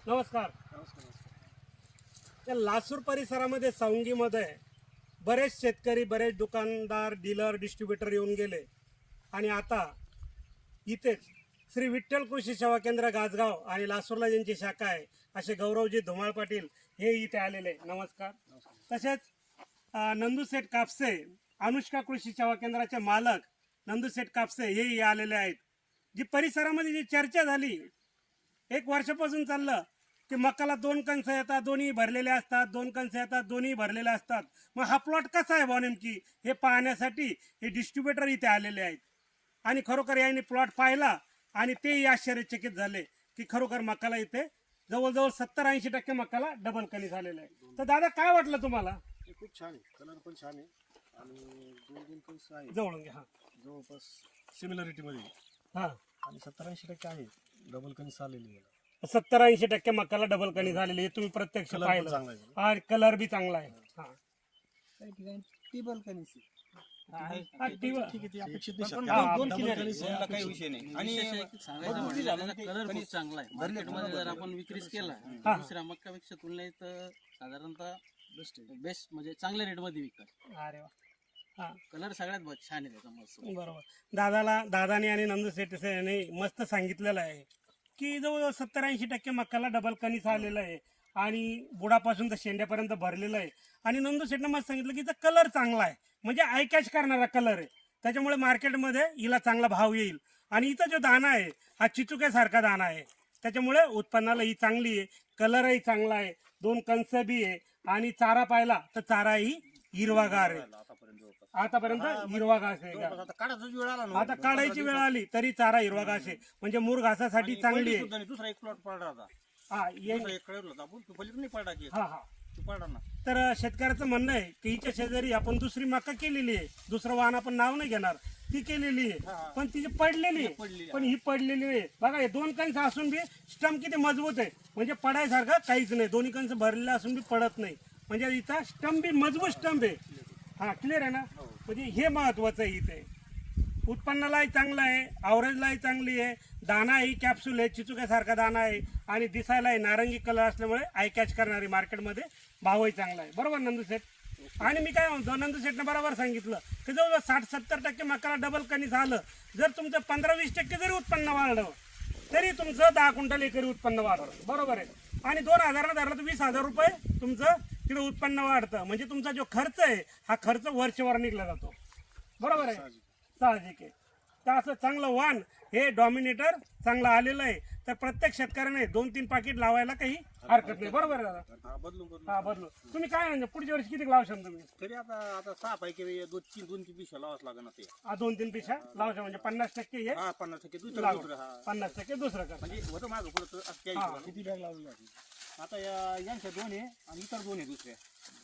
नमस्कार. या लासूर परिसरामध्ये सावंगीमध्ये बरेच शेतकरी, बरेच दुकानदार, डीलर, डिस्ट्रीब्युटर येऊन गेले आणि आता इथेच श्री विठ्ठल कृषी सेवा केंद्र गाजगाव आणि लासूरला ज्यांची शाखा आहे असे गौरवजी धुमाळ पाटील हे इथे आलेले. नमस्कार. तसेच नंदूशेठ कापसे, अनुष्का कृषी सेवा केंद्राचे मालक नंदूशेठ कापसे हेही आलेले आहेत. जी परिसरामध्ये जी चर्चा झाली, एक वर्षापासून चाललं की मकाला 2 कणस येतात, दोन्ही भरलेले असतात, 2 कणस येतात, दोन्ही भरलेले असतात. मग हा प्लॉट कसा आहे भाऊ नेमकी हे पाहण्यासाठी हे डिस्ट्रीब्युटर इथे आलेले आहेत. आणि खरोखर यांनी प्लॉट पाहिला आणि तेही आश्चर्यचकित झाले की खरोखर मकाला इथे जवळजवळ 70-80% मकाला डबल कणी झालेलं आहे. तर दादा काय वाटलं तुम्हाला? खूप छान आहे, कलर पण छान आहे आणि 2-3 कणस आहे जवळून घ्या. जवळपास सिमिलरिटी मध्ये हा, आणि 70-80% आहे डबल कणस आलेली आहे. 70-80% मकाला डबल कणी झालेली आहे. तुम्ही प्रत्यक्ष कलर पण पाहिलं चांगला आहे. हा, कलर बी चांगला आहे. हा, काही ठिकाणी टिबल कणीस हा, ठीक टीव- आहे, ती अपेक्षित नाही हा, शकत. दोन double clear कणीस आहे, काही अपेक्षित. विषय नाही. आणि आणि सांगायचं म्हटलं त्याचा कलर खूप चांगला आहे. मार्केटमध्ये जर आपण विक्रीच केला हा. दुसऱ्या मक्कापेक्षा तुलनेत साधारणतः बेस्ट म्हणजे चांगल्या रेटमध्ये विकतात. अरे वा. हा, कलर सगळ्यात छान आहे त्याचा मस्त. बरोबर. दादाने आणि नंदू शेठ यांनी मस्त सांगितलेलं आहे की जवळजवळ 70-80% मकाला डबल कणीस आलेलं आहे आणि बुडापासून तर शेंड्यापर्यंत भरलेलं आहे. आणि नंदू शेठनं मस्त सांगितलं की याचा कलर चांगला आहे, म्हणजे आय कॅच करणारा कलर आहे. त्याच्यामुळे मार्केटमध्ये हिला चांगला भाव येईल. आणि इथं जो दाना आहे हा चिचुक्यासारखा दाना आहे, त्याच्यामुळे उत्पन्नाला ही चांगली आहे, कलरही चांगला आहे, 2 कणस बी आहे. आणि चारा पाहिला तर चाराही हिरवागार आहे. आतापर्यंत हिरवा घास आहे का? आता काढायचा वेळ आला ना, आता काढायची वेळ आली तरी चारा हिरवा घास आहे, म्हणजे मूर घासासाठी आणि चांगली पहिली आहे. सुद्धा नाही, दुसरा एक प्लॉट पडला होता, हा, दुसरा एक कळवला होता आपण, तू पलीकडे नाही पडला की हा हा. तू पडला ना. तर शेतकऱ्याचं म्हणणं आहे की हिच्या शेजारी आपण दुसरी मका केलेली आहे, दुसरं वाहन आपण नाव नाही घेणार, ती केलेली आहे पण तिची पडलेली आहे. पण ही पडलेली आहे बघा. हे 2 कणस असून बी स्टंप किती मजबूत आहे, म्हणजे पडायसारखं काहीच नाही. दोन्ही कणस भरलेले असून बी पडत नाही, म्हणजे इथं स्टंप बी मजबूत स्टंप आहे. हा, क्लिअर आहे ना? म्हणजे हे महत्वाचं आहे. इथे उत्पन्नालाही चांगलं आहे, ॲव्हरेजलाही चांगली आहे, दानाही कॅप्सूल आहे, चिचुक्यासारखा दाना आहे आणि दिसायलाही नारंगी कलर असल्यामुळे आय कॅच करणारी मार्केटमध्ये भावही चांगला आहे. बरोबर नंदू शेठ? आणि मी काय म्हणतो, नंदू शेठनं बरोबर सांगितलं की जवळजवळ 60-70% मकाला डबल कणीस आलं. जर तुमचं 15-20% जरी उत्पन्न वाढलं तरी तुमचं 10 क्विंटल एकरी उत्पन्न वाढलं. बरोबर आहे? आणि 2,000 धरलं तर 20,000 रुपये तुमचं तिकडे उत्पन्न वाढतं. म्हणजे तुमचा जो खर्च आहे हा खर्च वरचेवर निघला जातो. बरोबर आहे? साहजिक आहे. तर असं चांगलं वाण हे डॉमिनेटर चांगलं आलेलं आहे. तर प्रत्येक शेतकऱ्याने 2-3 पाकिट लावायला काही हरकत नाही. बरोबर आहे दादा? हा, बदलून हा, बदलू. तुम्ही काय म्हणजे पुढच्या वर्षी किती लावशाल तुम्ही? तरी आता 6 पैकी 2-3 पिशव्या लावाच लागेल ना ते. 2-3 पिशा लावशा, म्हणजे 50% हे हा, 50% दुसरं लागू, दुसरं. हा, 50% दुसरं कर. म्हणजे होतं मागं पुढं असं त्या हा. हिशोबाने. किती बॅग लावलेली आता यांच्या 2 आहे आणि इतर 2 आहे दुसऱ्या.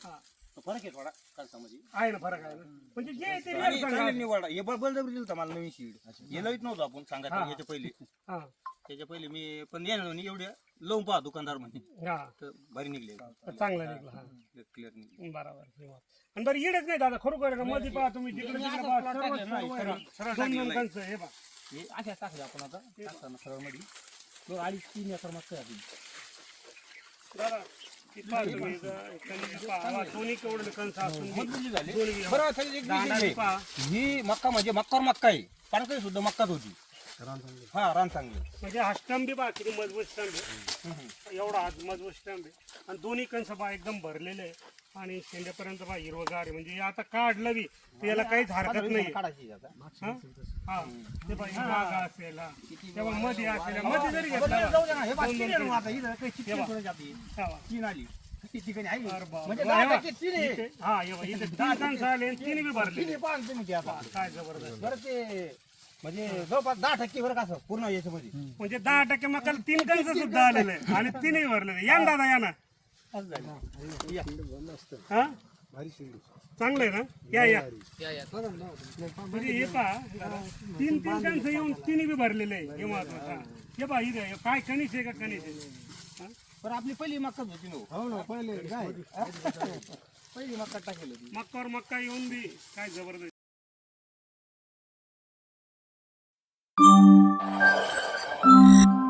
हा, तो फरक आहे थोडा खर्चामध्ये. आहे ना, फरक आहे ना. म्हणजे जे आहे ते आणि real सांगा. चांगली निवड. हे बळजबरी दिलं मला नवीन शीड. हे लवित नव्हतं आपण सांगायचं हा. याच्या पहिले. हा, त्याच्या पहिले मी पण येणार नाही एवढ्या लावून पहा दुकानदार म्हणे, हा, तर भारी निघले, चांगलं निघलं. हा, क्लिअर निघले. बरोबर. आणि बरं येडच नाही दादा, खरोखर आहे ना. मध्ये पहा तुम्ही जिकडे तिकडे पहा, सर्व सर्व आहे ना. सरळ 2-2 कणस हे पहा. हे अशा टाकले आपण आता टाकताना सरळ मध्ये 2-2.5-3 एकर मस्त आहे आपली. दादा हे पहा तुम्ही इथं कणीस पहा. हा, दोन्ही केवढे कणस असून बी मजबूत झाली. दोन्ही बरं तरी एक दांडा विषय बी पहा. आहे. ही मक्का म्हणजे मक्कावर मक्का आहे, पाणकळी सुद्धा मक्काच होती. हा, रान चांगली. म्हणजे हा स्टंप बी पहा किती मजबूत स्टंप आहे. एवढा आज मजबूत स्टंप आहे आणि दोन्ही कणस पहा एकदम भरलेले आहे आणि शेंड्यापर्यंत पहा हिरवगार आहे. म्हणजे आता काढलं बी तर याला काहीच हरकत नाही. काढायची आता. हा, हा, ते पहा ही मागं असेल, हा, तेव्हा मध्ये असेल, मध्ये जरी बरं, घेतला जाऊ दे ना. हे बघ, तीन आहे ना आता. इथं काही चिकन बघा. थोडं जाते. हा, 3 आली. किती ठिकाणी आहे. अरे बाप. म्हणजे वा, 10% 3 आहे. इथे- हा, हे बघा, इथे 3 कणस आले आणि 3 बी भरले. 3 आहे, पहा ना तुम्ही ते आता. काय जबरदस्त. बरं ते म्हणजे जवळपास 10% बरं का असं पूर्ण याच्यामध्ये. म्हणजे 10% मकाला 3 कणस सुद्धा आलेले आहे आणि 3ही भरलेले. या ना दादा, या ना. असं झालं. या. हा, चांगलं आहे ना? या या. म्हणजे हे पहा 3 कणस येऊन 3ही बी भरलेले आहे. हे महत्वाचं. हा. हे पहा इथे हे काय कणीस आहे का कणीस आहे? हा? पण आपली पहिली मक्काच होती ना. हो ना, पहिले काय पहिली मक्का टाकेल होती. मक्कावर मक्का येऊन बी काय जबरदस्त. आहे